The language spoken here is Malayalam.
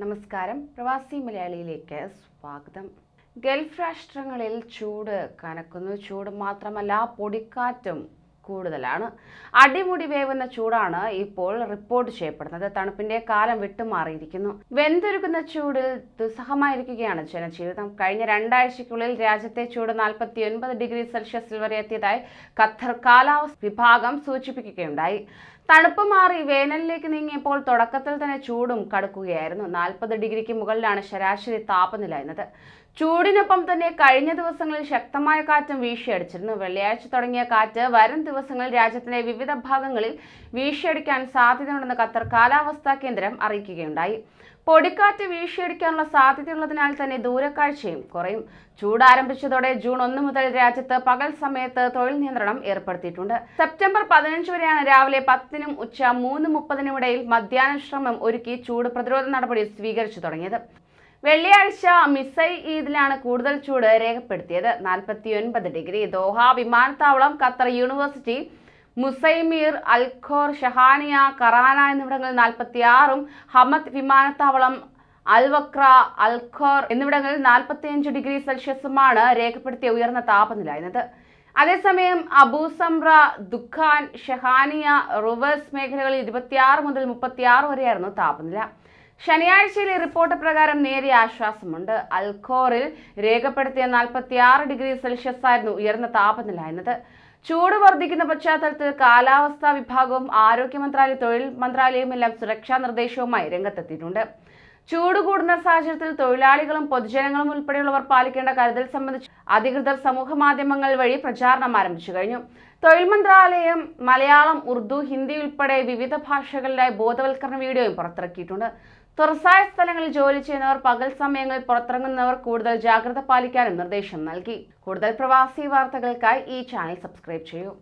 നമസ്കാരം, പ്രവാസി മലയാളിയിലേക്ക് സ്വാഗതം. ഗൾഫ് രാഷ്ട്രങ്ങളിൽ ചൂട് കനക്കുന്നു. ചൂട് മാത്രമല്ല, പൊടിക്കാറ്റും കൂടുതലാണ്. അടിമുടി വേവുന്ന ചൂടാണ് ഇപ്പോൾ റിപ്പോർട്ട് ചെയ്യപ്പെടുന്നത്. തണുപ്പിന്റെ കാലം വിട്ടുമാറിയിരിക്കുന്നു. വെന്തുരുക്കുന്ന ചൂടിൽ ദുസ്സഹമായിരിക്കുകയാണ് ജനജീവിതം. കഴിഞ്ഞ 2 ആഴ്ചയ്ക്കുള്ളിൽ രാജ്യത്തെ ചൂട് 49 ഡിഗ്രി സെൽഷ്യസിൽ വരെ എത്തിയതായി ഖത്തർ കാലാവസ്ഥ വിഭാഗം സൂചിപ്പിക്കുകയുണ്ടായി. തണുപ്പ് മാറി വേനലിലേക്ക് നീങ്ങിയപ്പോൾ തുടക്കത്തിൽ തന്നെ ചൂടും കടുക്കുകയായിരുന്നു. 40 ഡിഗ്രിക്ക് മുകളിലാണ് ശരാശരി താപനില എന്നത്. ചൂടിനൊപ്പം തന്നെ കഴിഞ്ഞ ദിവസങ്ങളിൽ ശക്തമായ കാറ്റും വീശിയടിച്ചിരുന്നു. വെള്ളിയാഴ്ച തുടങ്ങിയ കാറ്റ് വരും ദിവസങ്ങളിൽ രാജ്യത്തിന്റെ വിവിധ ഭാഗങ്ങളിൽ വീശിയടിക്കാൻ സാധ്യതയുണ്ടെന്ന് ഖത്തർ കാലാവസ്ഥാ കേന്ദ്രം അറിയിക്കുകയുണ്ടായി. പൊടിക്കാറ്റ് വീശിയടിക്കാനുള്ള സാധ്യതയുള്ളതിനാൽ തന്നെ ദൂരക്കാഴ്ചയും കുറയും. ചൂട് ആരംഭിച്ചതോടെ ജൂൺ 1 മുതൽ രാജ്യത്ത് പകൽ സമയത്ത് തൊഴിൽ നിയന്ത്രണം ഏർപ്പെടുത്തിയിട്ടുണ്ട്. സെപ്റ്റംബർ 15 വരെയാണ് രാവിലെ 10-നും ഉച്ച 3:30-നും ഇടയിൽ മധ്യാഹ്ന വിശ്രമം ഒരുക്കി ചൂട് പ്രതിരോധ നടപടി സ്വീകരിച്ചു തുടങ്ങിയത്. വെള്ളിയാഴ്ച മിസൈ ഈദിലാണ് കൂടുതൽ ചൂട് രേഖപ്പെടുത്തിയത്, 49 ഡിഗ്രി. ദോഹ വിമാനത്താവളം, ഖത്തർ യൂണിവേഴ്സിറ്റി, മുസൈമീർ, അൽഖോർ, ഷഹാനിയ, കറാന എന്നിവിടങ്ങളിൽ 46-ഉം, ഹമദ് വിമാനത്താവളം, അൽവക്ര, അൽഖോർ എന്നിവിടങ്ങളിൽ 45 ഡിഗ്രി സെൽഷ്യസുമാണ് രേഖപ്പെടുത്തിയ ഉയർന്ന താപനില എന്നത്. അതേസമയം അബൂസംറ, ദുഖാൻ, ഷഹാനിയ, റുവേഴ്സ് മേഖലകളിൽ 26 മുതൽ 36 വരെയായിരുന്നു താപനില. ശനിയാഴ്ചയിലെ റിപ്പോർട്ട് പ്രകാരം നേരിയ ആശ്വാസമുണ്ട്. അൽഖോറിൽ രേഖപ്പെടുത്തിയ 46 ഡിഗ്രി സെൽഷ്യസ് ആയിരുന്നു ഉയർന്ന താപനില എന്നത്. ചൂട് വർദ്ധിക്കുന്ന പശ്ചാത്തലത്തിൽ കാലാവസ്ഥാ വിഭാഗവും ആരോഗ്യ മന്ത്രാലയം, തൊഴിൽ മന്ത്രാലയവും എല്ലാം സുരക്ഷാ നിർദ്ദേശവുമായി രംഗത്തെത്തിയിട്ടുണ്ട്. ചൂട് കൂടുന്ന സാഹചര്യത്തിൽ തൊഴിലാളികളും പൊതുജനങ്ങളും ഉൾപ്പെടെയുള്ളവർ പാലിക്കേണ്ട കരുതൽ സംബന്ധിച്ച് അധികൃതർ സമൂഹ മാധ്യമങ്ങൾ വഴി പ്രചാരണം ആരംഭിച്ചു കഴിഞ്ഞു. തൊഴിൽ മന്ത്രാലയം മലയാളം, ഉറുദു, ഹിന്ദി ഉൾപ്പെടെ വിവിധ ഭാഷകളിലായി ബോധവൽക്കരണ വീഡിയോയും പുറത്തിറക്കിയിട്ടുണ്ട്. തുറസായ സ്ഥലങ്ങളിൽ ജോലി ചെയ്യുന്നവർ, പകൽ സമയങ്ങളിൽ പുറത്തിറങ്ങുന്നവർ കൂടുതൽ ജാഗ്രത പാലിക്കാനും നിർദ്ദേശം നൽകി. കൂടുതൽ പ്രവാസി വാർത്തകൾക്കായി ഈ ചാനൽ സബ്സ്ക്രൈബ് ചെയ്യൂ.